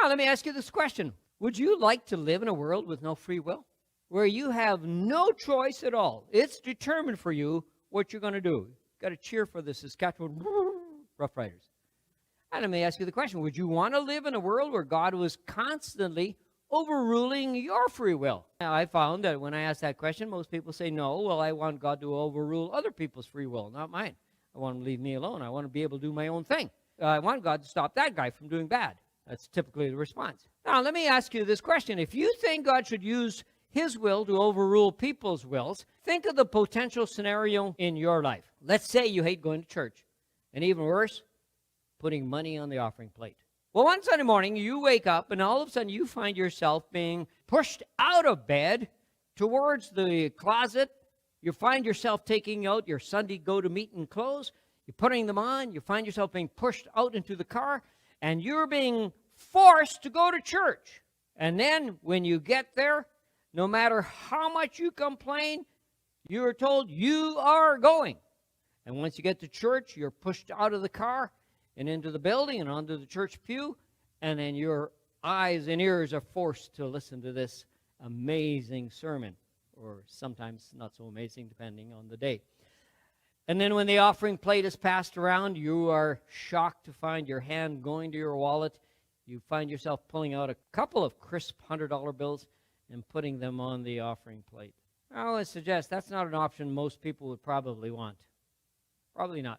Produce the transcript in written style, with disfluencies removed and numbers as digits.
Now, let me ask you this question. Would you like to live in a world with no free will? Where you have no choice at all. It's determined for you what you're going to do. You've got to cheer for the Saskatchewan Rough Riders. And let me ask you the question. Would you want to live in a world where God was constantly overruling your free will? Now, I found that when I ask that question, most people say no. Well, I want God to overrule other people's free will, not mine. I want him to leave me alone. I want to be able to do my own thing. I want God to stop that guy from doing bad. That's typically the response. Now, let me ask you this question. If you think God should use his will to overrule people's wills, think of the potential scenario in your life. Let's say you hate going to church. And even worse, putting money on the offering plate. Well, one Sunday morning, you wake up, and all of a sudden, you find yourself being pushed out of bed towards the closet. You find yourself taking out your Sunday go-to-meeting clothes. You're putting them on. You find yourself being pushed out into the car, and you're being forced to go to church. And then when you get there, no matter how much you complain, you are told you are going. And once you get to church, you're pushed out of the car and into the building and onto the church pew, and then your eyes and ears are forced to listen to this amazing sermon, or sometimes not so amazing, depending on the day. And then when the offering plate is passed around, you are shocked to find your hand going to your wallet. You find yourself pulling out a couple of crisp $100 bills and putting them on the offering plate. I would suggest that's not an option most people would probably want. Probably not.